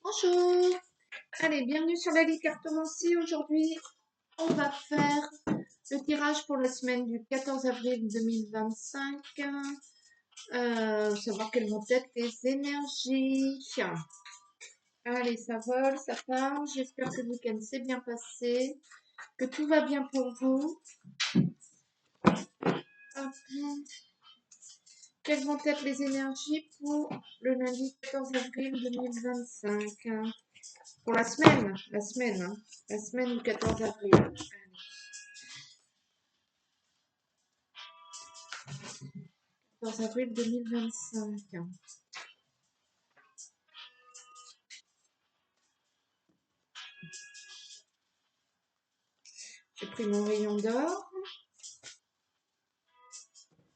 Bonjour, allez, bienvenue sur la cartomancie. Aujourd'hui, on va faire le tirage pour la semaine du 14 avril 2025. Savoir quelles vont être les énergies. Allez, ça vole, ça part. J'espère que le week-end s'est bien passé, que tout va bien pour vous. Hop. Quelles vont être les énergies pour le lundi 14 avril 2025? Pour la semaine, la semaine du 14 avril. 14 avril 2025. J'ai pris mon rayon d'or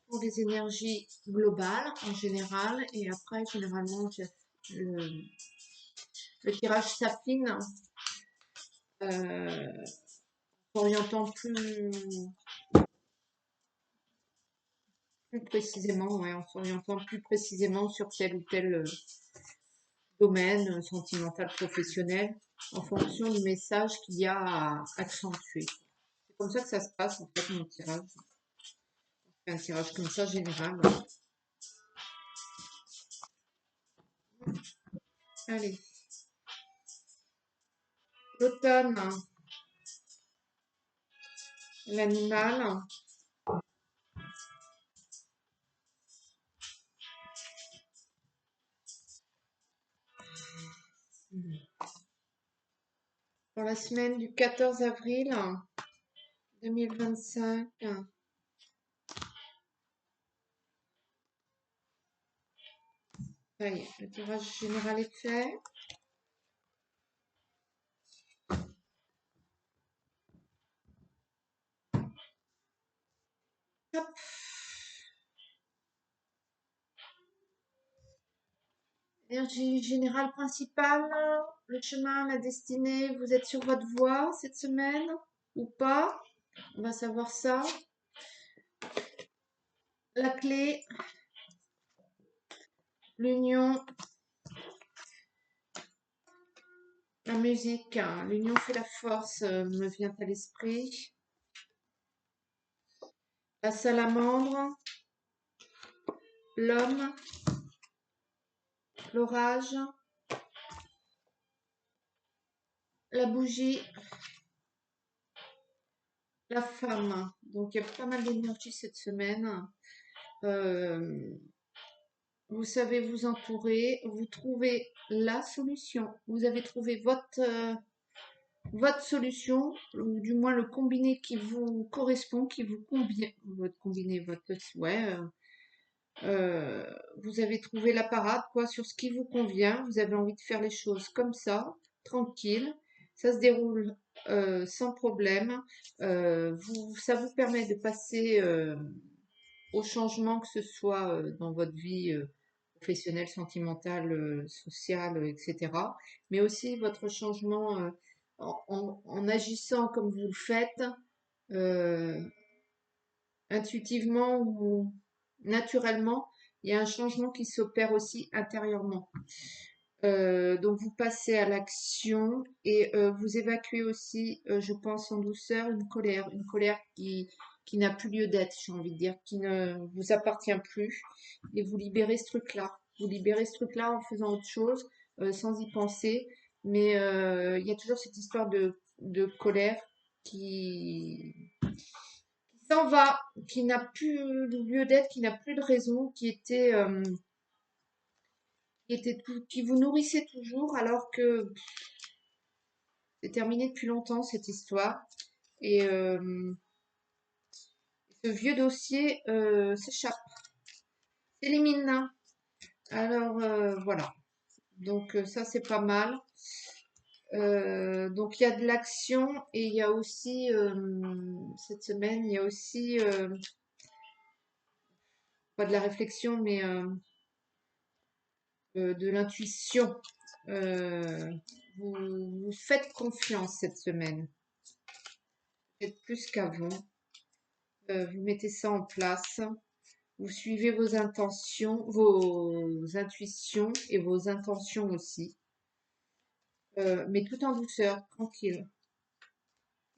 pour les énergies globales en général. Et après, généralement, j'ai le tirage s'affine orientant plus précisément, ouais, en s'orientant plus précisément sur tel ou tel domaine sentimental, professionnel, en fonction du message qu'il y a à accentuer. C'est comme ça que ça se passe en fait mon tirage. Un tirage comme ça général. Allez. L'automne, l'animal. Pour la semaine du 14 avril 2025. Ça y est, le tirage général est fait. Hop. Énergie générale principale, le chemin, la destinée, vous êtes sur votre voie cette semaine ou pas? On va savoir ça. La clé, l'union, la musique, l'union fait la force, me vient à l'esprit. La salamandre, l'homme, l'orage, la bougie, la femme. Donc il y a pas mal d'énergie cette semaine. Vous savez vous entourer, vous trouvez la solution. Vous avez trouvé votre solution, ou du moins le combiné qui vous correspond, qui vous convient. Votre combiné, ouais. Vous avez trouvé la parade, quoi, sur ce qui vous convient. Vous avez envie de faire les choses comme ça, tranquille. Ça se déroule sans problème. Ça vous permet de passer au changement, que ce soit dans votre vie professionnelle, sentimentale, sociale, etc. Mais aussi votre changement en agissant comme vous le faites, euh, intuitivement ou naturellement, il y a un changement qui s'opère aussi intérieurement. Donc vous passez à l'action et vous évacuez aussi, je pense en douceur, une colère qui n'a plus lieu d'être, j'ai envie de dire, qui ne vous appartient plus, et vous libérez ce truc-là. Vous libérez ce truc-là en faisant autre chose, sans y penser, mais il y a toujours cette histoire de colère qui s'en va, qui n'a plus lieu d'être, qui n'a plus de raison, qui vous nourrissait toujours, alors que c'est terminé depuis longtemps cette histoire. Et ce vieux dossier s'échappe, s'élimine. Alors voilà. Donc ça c'est pas mal. Donc il y a de l'action et il y a aussi cette semaine, il y a aussi pas de la réflexion, mais de l'intuition. Euh, vous faites confiance cette semaine, peut-être plus qu'avant. Vous mettez ça en place. Vous suivez vos intentions, vos intuitions et vos intentions aussi, mais tout en douceur, tranquille.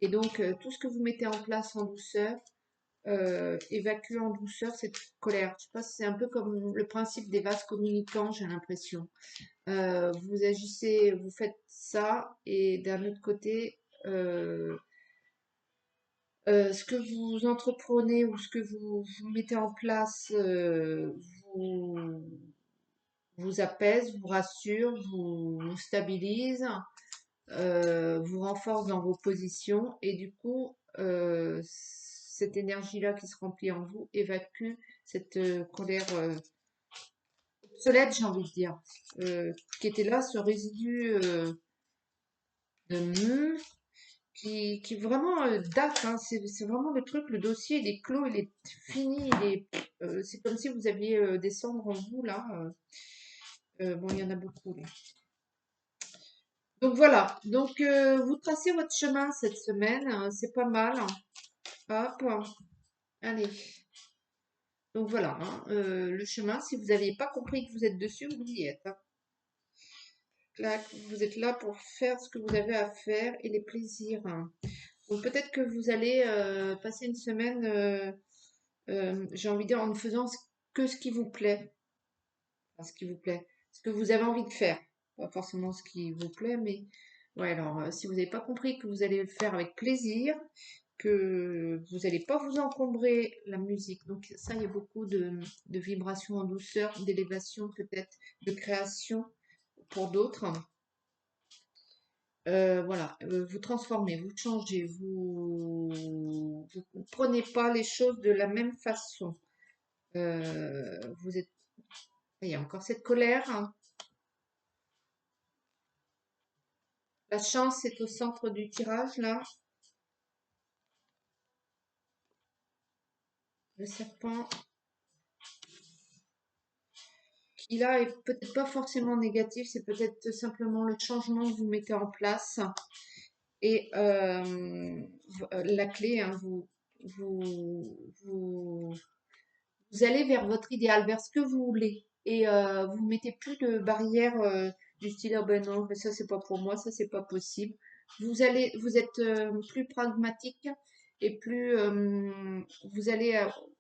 Et donc, tout ce que vous mettez en place en douceur, évacue en douceur cette colère. Je sais pas, c'est un peu comme le principe des vases communicants, j'ai l'impression. Vous agissez, vous faites ça, et d'un autre côté, ce que vous entreprenez ou ce que vous mettez en place vous, vous apaise, vous rassure, vous stabilise, vous renforce dans vos positions et du coup, cette énergie-là qui se remplit en vous évacue cette colère obsolète, j'ai envie de dire, qui était là, ce résidu de qui vraiment date, hein. C'est vraiment le truc, le dossier, il est clos, il est fini, c'est comme si vous aviez des cendres en vous là. Bon, il y en a beaucoup là. Donc voilà, donc vous tracez votre chemin cette semaine, c'est pas mal, hein. Hop, allez. Donc voilà, hein, le chemin, si vous n'aviez pas compris que vous êtes dessus, vous y êtes, hein. Là, vous êtes là pour faire ce que vous avez à faire et les plaisirs, hein. Donc peut-être que vous allez passer une semaine, j'ai envie de dire, en ne faisant que ce qui vous plaît. Enfin, ce qui vous plaît. Ce que vous avez envie de faire. Pas forcément ce qui vous plaît, mais ouais, alors si vous n'avez pas compris que vous allez le faire avec plaisir, que vous n'allez pas vous encombrer la musique. Donc ça, il y a beaucoup de vibrations en douceur, d'élévation peut-être, de création pour d'autres. Voilà, vous transformez, vous changez, vous ne prenez pas les choses de la même façon. Vous êtes, il y a encore cette colère, hein. La chance est au centre du tirage, là. Le serpent, qui là est peut-être pas forcément négatif, c'est peut-être simplement le changement que vous mettez en place. Et la clé, hein, vous, vous allez vers votre idéal, vers ce que vous voulez. Et vous ne mettez plus de barrières du style, ah ben non, mais ça c'est pas pour moi, ça c'est pas possible. Vous êtes plus pragmatique et plus, vous allez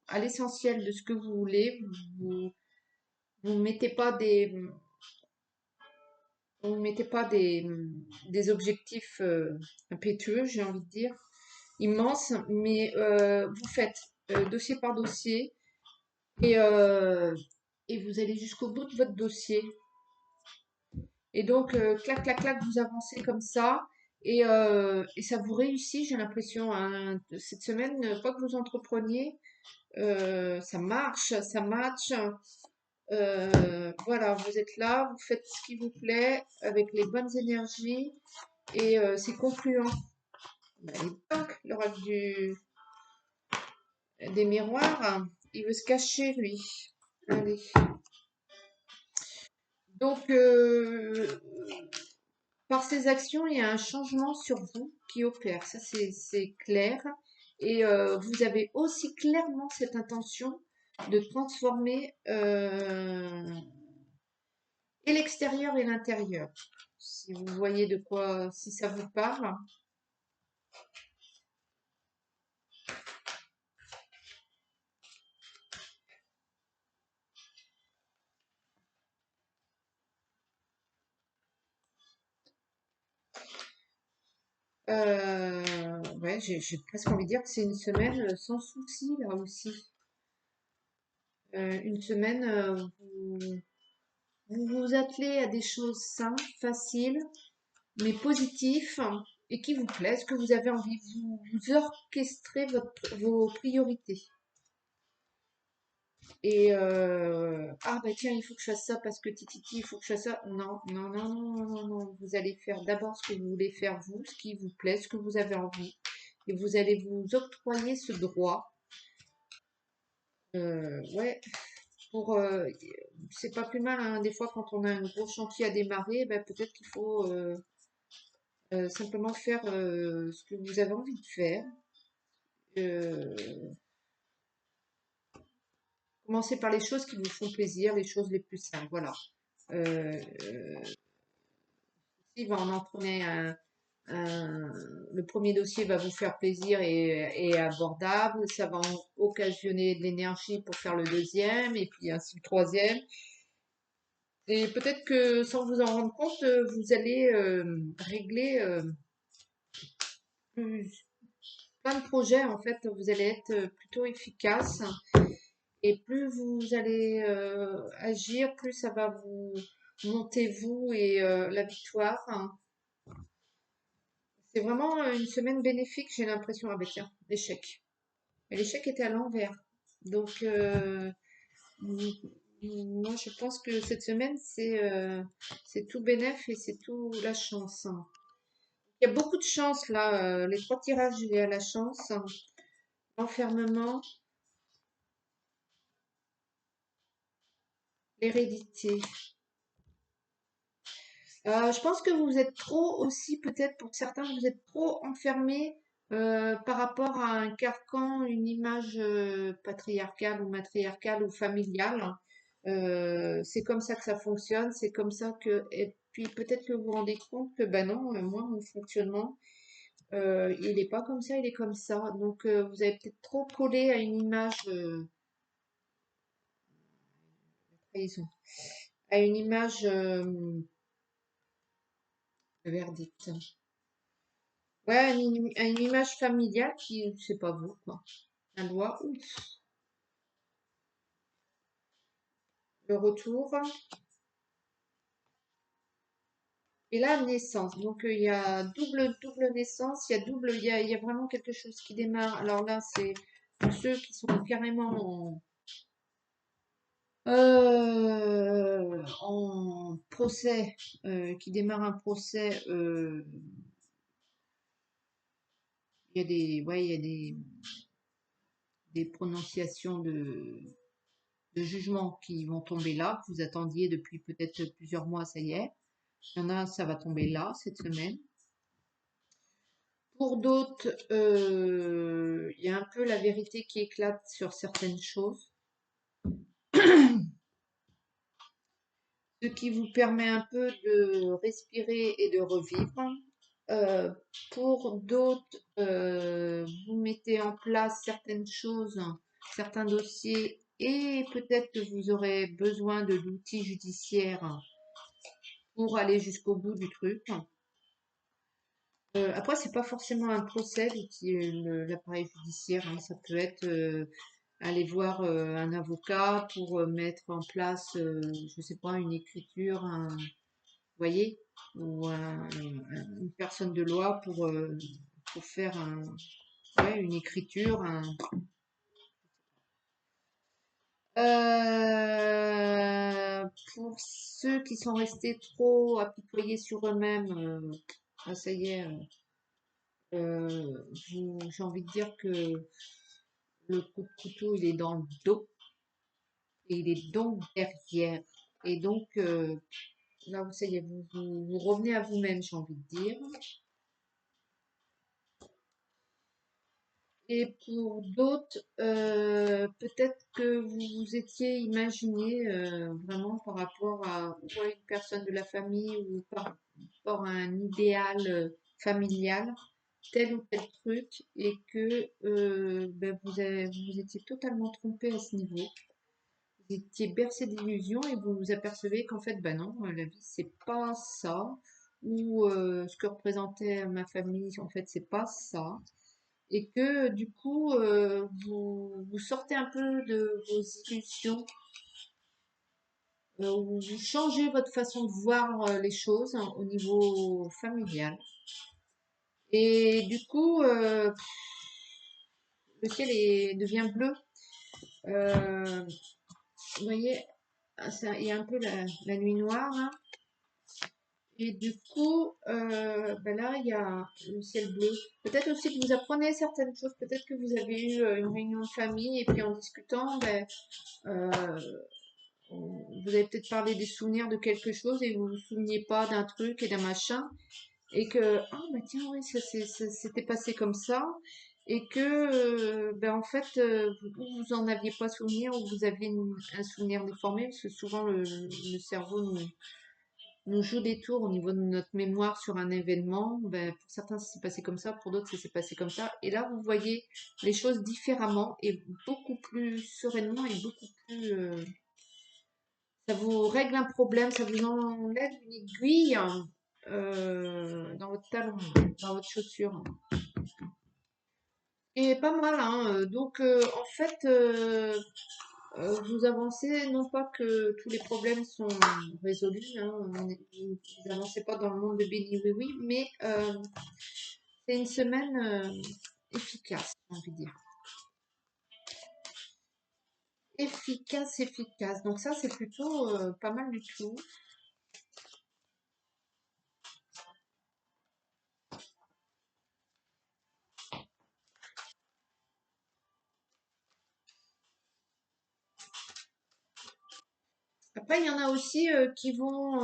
à l'essentiel de ce que vous voulez. Vous mettez pas vous mettez pas des objectifs impétueux, j'ai envie de dire, immenses, mais vous faites dossier par dossier et, euh, et vous allez jusqu'au bout de votre dossier. Et donc, clac, clac, clac, vous avancez comme ça. Et ça vous réussit, j'ai l'impression, hein. Cette semaine, quoi que vous entrepreniez, ça marche, ça match. Voilà, vous êtes là, vous faites ce qui vous plaît avec les bonnes énergies et c'est concluant. Ben, il est dingue, l'oracle des miroirs. Il veut se cacher, lui. Allez. Donc, par ces actions, il y a un changement sur vous qui opère. Ça, c'est clair. Et vous avez aussi clairement cette intention de transformer et l'extérieur et l'intérieur. Si vous voyez de quoi, si ça vous parle. Ouais, j'ai presque envie de dire que c'est une semaine sans souci là aussi. Une semaine, vous vous attelez à des choses simples, faciles, mais positifs et qui vous plaisent, que vous avez envie. Vous orchestrez vos priorités. Et ah bah tiens, il faut que je fasse ça parce que tititi, il faut que je fasse ça. Non, non, non, non, non, non, non. Vous allez faire d'abord ce que vous voulez faire vous, ce qui vous plaît, ce que vous avez envie. Et vous allez vous octroyer ce droit. Ouais, pour c'est pas plus mal, hein. Des fois quand on a un gros chantier à démarrer, ben, peut-être qu'il faut simplement faire ce que vous avez envie de faire. Euh, Commencez par les choses qui vous font plaisir, les choses les plus simples. Voilà. Euh, il va en entraîner le premier dossier va vous faire plaisir et abordable. Ça va occasionner de l'énergie pour faire le deuxième et puis ainsi le troisième. Et peut-être que sans vous en rendre compte, vous allez régler plus- plein de projets. En fait, vous allez être plutôt efficace. Et plus vous allez agir, plus ça va vous monter vous et la victoire, hein. C'est vraiment une semaine bénéfique, j'ai l'impression. Ah ben tiens, l'échec. Mais l'échec était à l'envers. Donc, m- moi, je pense que cette semaine, c'est tout bénéf et c'est tout la chance, hein. Il y a beaucoup de chance là. Les trois tirages, il y a la chance, hein. L'enfermement, l'hérédité. Je pense que vous êtes trop aussi, peut-être pour certains, vous êtes trop enfermés par rapport à un carcan, une image patriarcale ou matriarcale ou familiale. C'est comme ça que ça fonctionne, c'est comme ça que. Et puis peut-être que vous vous rendez compte que, ben non, moi, mon fonctionnement, il n'est pas comme ça, il est comme ça. Donc vous avez peut-être trop collé à une image, trahison, à une image verdict. Ouais, une image familiale qui, c'est pas vous, quoi. Un doigt, ouf. Le retour. Et là, naissance. Donc, il y a double naissance. Il y a vraiment quelque chose qui démarre. Alors là, c'est pour ceux qui sont carrément en procès, qui démarrent un procès. Il y a ouais, il y a des prononciations de jugement qui vont tomber là, que vous attendiez depuis peut-être plusieurs mois, ça y est. Il y en a, ça va tomber là, cette semaine. Pour d'autres, il y a un peu la vérité qui éclate sur certaines choses, ce qui vous permet un peu de respirer et de revivre. Euh, pour d'autres, vous mettez en place certaines choses, certains dossiers, et peut-être que vous aurez besoin de l'outil judiciaire pour aller jusqu'au bout du truc. Après, c'est pas forcément un procès, l'appareil judiciaire, hein. Ça peut être aller voir un avocat pour mettre en place, je sais pas, une écriture, vous voyez, ou une personne de loi pour faire ouais, une écriture. Pour ceux qui sont restés trop apitoyés sur eux-mêmes, ah, ça y est, j'ai envie de dire que le coup de couteau, il est dans le dos et il est donc derrière. Et donc, là, ça y est, vous revenez à vous-même, j'ai envie de dire. Et pour d'autres, peut-être que vous vous étiez imaginé vraiment par rapport à ou à une personne de la famille ou par rapport à un idéal familial, tel ou tel truc, et que ben, vous vous étiez totalement trompé à ce niveau. Vous étiez bercé d'illusions et vous vous apercevez qu'en fait, ben non, la vie, c'est pas ça. Ou ce que représentait ma famille, en fait, c'est pas ça. Et que du coup, vous sortez un peu de vos illusions, ou vous changez votre façon de voir les choses, hein, au niveau familial. Et du coup, le ciel devient bleu. Euh, vous voyez, il y a un peu la nuit noire, hein. Et du coup, ben là, il y a le ciel bleu. Peut-être aussi que vous apprenez certaines choses. Peut-être que vous avez eu une réunion de famille et puis en discutant, ben, euh, vous avez peut-être parlé des souvenirs de quelque chose et vous vous souveniez pas d'un truc et d'un machin. Et que, ah bah tiens, oui, ça s'était passé comme ça. et que, ben, en fait, ou vous en aviez pas souvenir ou vous aviez un souvenir déformé, parce que souvent le cerveau nous joue des tours au niveau de notre mémoire sur un événement. Ben, pour certains, ça s'est passé comme ça, pour d'autres, ça s'est passé comme ça. Et là, vous voyez les choses différemment et beaucoup plus sereinement et beaucoup plus... ça vous règle un problème, ça vous enlève une aiguille dans votre talon, dans votre chaussure. Et pas mal, hein. Donc, en fait, vous avancez, non pas que tous les problèmes sont résolus, hein, vous avancez pas dans le monde de Béni Oui Oui, mais c'est une semaine efficace, j'ai envie de dire. Efficace, efficace. Donc ça, c'est plutôt pas mal du tout. Après, il y en a aussi qui vont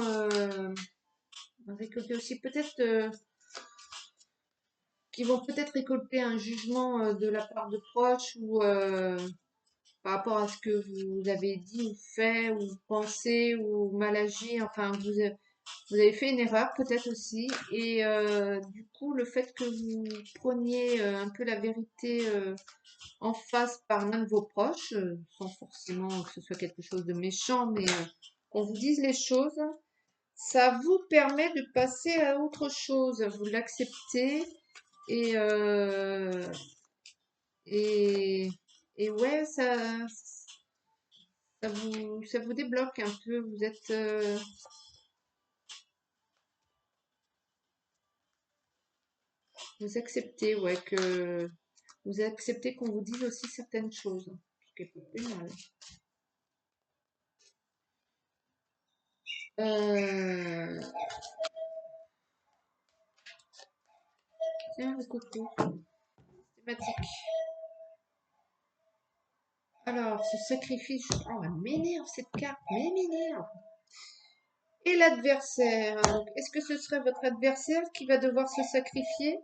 récolter aussi peut-être, qui vont peut-être récolter un jugement de la part de proches ou par rapport à ce que vous avez dit ou fait ou pensé ou mal agi. Enfin, vous avez fait une erreur peut-être aussi. Et du coup, le fait que vous preniez un peu la vérité en face par l'un de vos proches, sans forcément que ce soit quelque chose de méchant, mais qu'on vous dise les choses, ça vous permet de passer à autre chose. Vous l'acceptez et, et, et ouais, ça vous débloque un peu. Vous êtes, vous acceptez, ouais, que vous acceptez qu'on vous dise aussi certaines choses, ce qui est pas plus mal. Euh, tiens, le coco, thématique. Alors, ce sacrifice, oh, elle m'énerve cette carte, mais elle m'énerve. Et l'adversaire. Donc, est-ce que ce serait votre adversaire qui va devoir se sacrifier?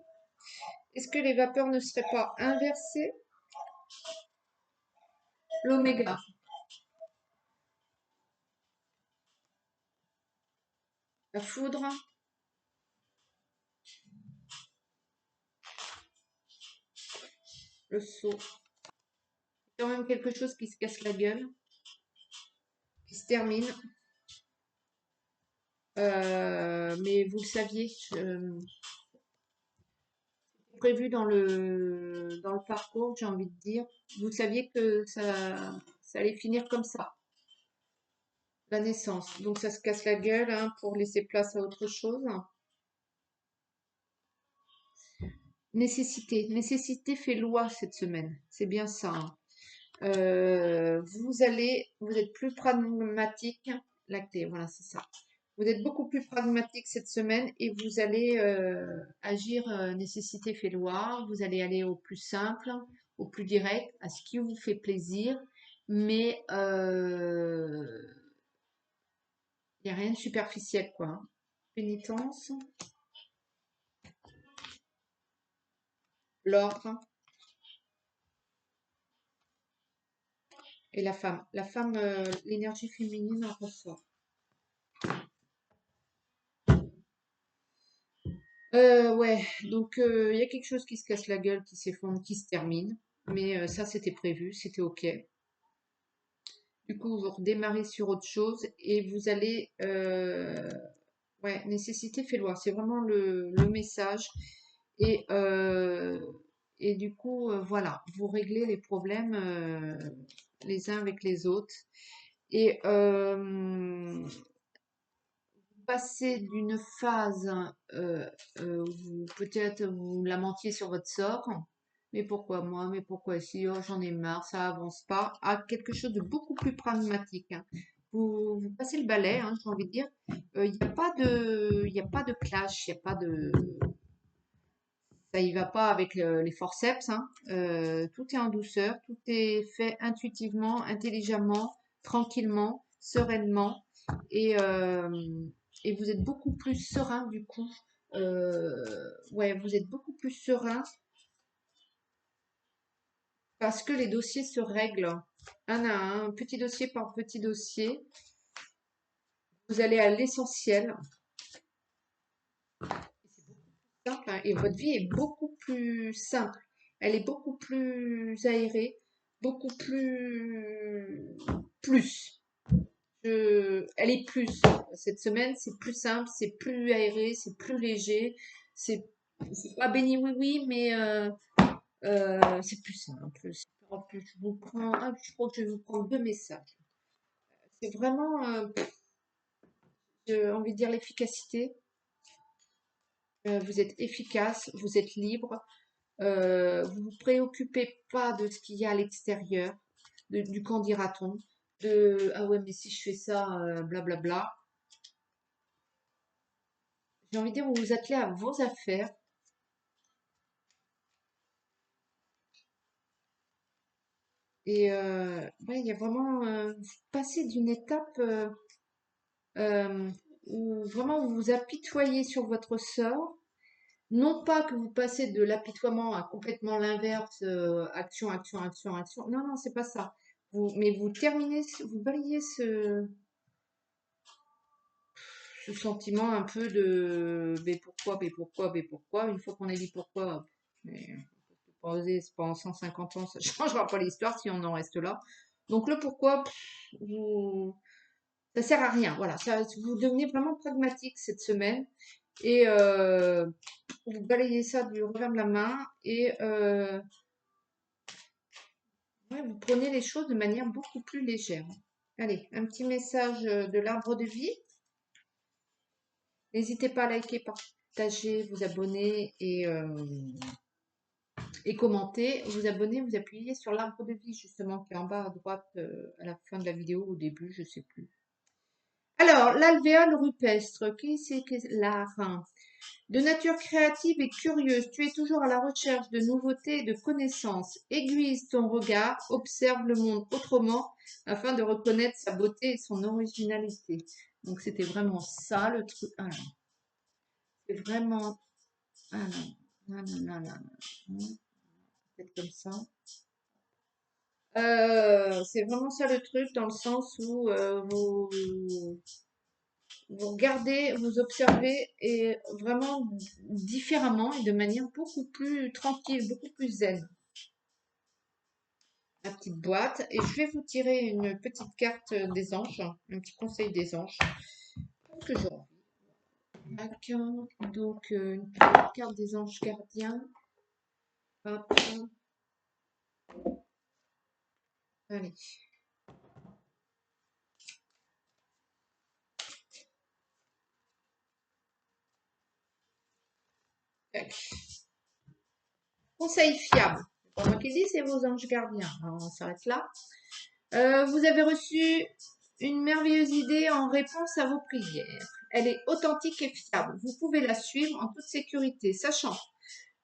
Est-ce que les vapeurs ne seraient pas inversées? L'oméga, la foudre, le sceau. C'est quand même quelque chose qui se casse la gueule, qui se termine. Mais vous le saviez, prévu dans le parcours, j'ai envie de dire. Vous saviez que ça allait finir comme ça, la naissance. Donc ça se casse la gueule hein, pour laisser place à autre chose. Nécessité. Nécessité fait loi cette semaine. C'est bien ça. Hein. Vous êtes plus pragmatique. Lacté, voilà, c'est ça. Vous êtes beaucoup plus pragmatique cette semaine et vous allez agir nécessité fait loi. Vous allez aller au plus simple, au plus direct, à ce qui vous fait plaisir. Mais il n'y a rien de superficiel, quoi. Hein. Pénitence, l'ordre et la femme. La femme, l'énergie féminine en ressort. Ouais, donc il y a quelque chose qui se casse la gueule, qui s'effondre, qui se termine. Mais ça, c'était prévu, c'était OK. Du coup, vous redémarrez sur autre chose et vous allez... ouais, nécessité fait loi. C'est vraiment le message. Et, euh, et du coup, voilà, vous réglez les problèmes les uns avec les autres. Et passer d'une phase où peut-être vous lamentiez sur votre sort, mais pourquoi moi, mais pourquoi si, oh, j'en ai marre, ça avance pas, à quelque chose de beaucoup plus pragmatique. Hein. Vous passez le balai, hein, j'ai envie de dire. Il n'y a pas il a pas de clash, il n'y a pas de, ça y va pas avec les forceps. Hein. Tout est en douceur, tout est fait intuitivement, intelligemment, tranquillement, sereinement, et, euh, et vous êtes beaucoup plus serein du coup. Ouais, vous êtes beaucoup plus serein parce que les dossiers se règlent un à un, petit dossier par petit dossier. Vous allez à l'essentiel. Simple, hein, et votre vie est beaucoup plus simple. Elle est beaucoup plus aérée, beaucoup plus. Elle est plus. Cette semaine, c'est plus simple, c'est plus aéré, c'est plus léger. C'est pas béni oui oui, mais c'est plus simple. En plus, je crois que je vais vous prendre deux messages. C'est vraiment, j'ai envie de dire l'efficacité. Vous êtes efficace, vous êtes libre. Vous vous préoccupez pas de ce qu'il y a à l'extérieur, du qu'en dira-t-on, de ah ouais mais si je fais ça, blablabla. J'ai envie de dire vous vous attelez à vos affaires et ouais il y a vraiment vous passez d'une étape euh, où vraiment vous vous apitoyez sur votre sort. Non pas que vous passez de l'apitoiement à complètement l'inverse, action, action, action, action. Non, non, c'est pas ça. Mais vous terminez, vous balayez ce sentiment un peu de mais pourquoi, mais pourquoi. Une fois qu'on a dit pourquoi, mais pas oser, c'est pendant 150 ans, ça changera pas l'histoire si on en reste là. Donc le pourquoi, ça sert à rien. Voilà, ça, vous devenez vraiment pragmatique cette semaine et vous balayez ça du revers de la main et ouais, vous prenez les choses de manière beaucoup plus légère. Allez, un petit message de l'arbre de vie. N'hésitez pas à liker, partager, vous abonner et commenter. Vous abonner, vous appuyez sur l'arbre de vie justement qui est en bas à droite à la fin de la vidéo, au début, je sais plus. Alors, l'alvéole rupestre, qui c'est que l'art? De nature créative et curieuse, tu es toujours à la recherche de nouveautés et de connaissances. Aiguise ton regard, observe le monde autrement afin de reconnaître sa beauté et son originalité. Donc c'était vraiment ça le truc. Ah non, c'est vraiment. Ah non, non, non, non, non, non. Peut-être comme ça. C'est vraiment ça le truc dans le sens où vous regardez, vous observez et vraiment différemment et de manière beaucoup plus tranquille, beaucoup plus zen. La petite boîte et je vais vous tirer une petite carte des anges, un petit conseil des anges. Toujours. Donc une petite carte des anges gardiens. Hop. Allez. Conseil fiable. C'est pas moi qui dis, c'est vos anges gardiens. Alors, on s'arrête là. Vous avez reçu une merveilleuse idée en réponse à vos prières. Elle est authentique et fiable. Vous pouvez la suivre en toute sécurité, sachant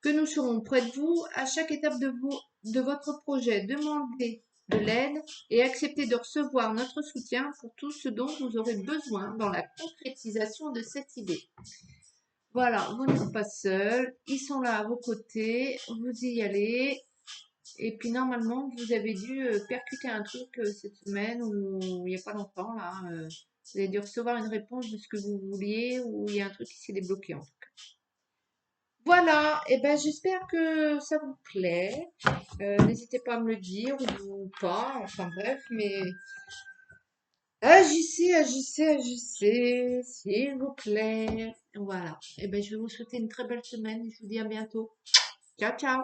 que nous serons près de vous à chaque étape de votre projet. Demandez de l'aide et acceptez de recevoir notre soutien pour tout ce dont vous aurez besoin dans la concrétisation de cette idée. Voilà, vous n'êtes pas seul, ils sont là à vos côtés, vous y allez. Et puis normalement, vous avez dû percuter un truc cette semaine ou il n'y a pas longtemps là. Vous avez dû recevoir une réponse de ce que vous vouliez ou il y a un truc qui s'est débloqué en tout cas. Voilà, et ben j'espère que ça vous plaît. N'hésitez pas à me le dire ou pas, enfin bref, mais agissez, agissez, agissez, s'il vous plaît. Voilà, et ben je vais vous souhaiter une très belle semaine. Je vous dis à bientôt. Ciao, ciao.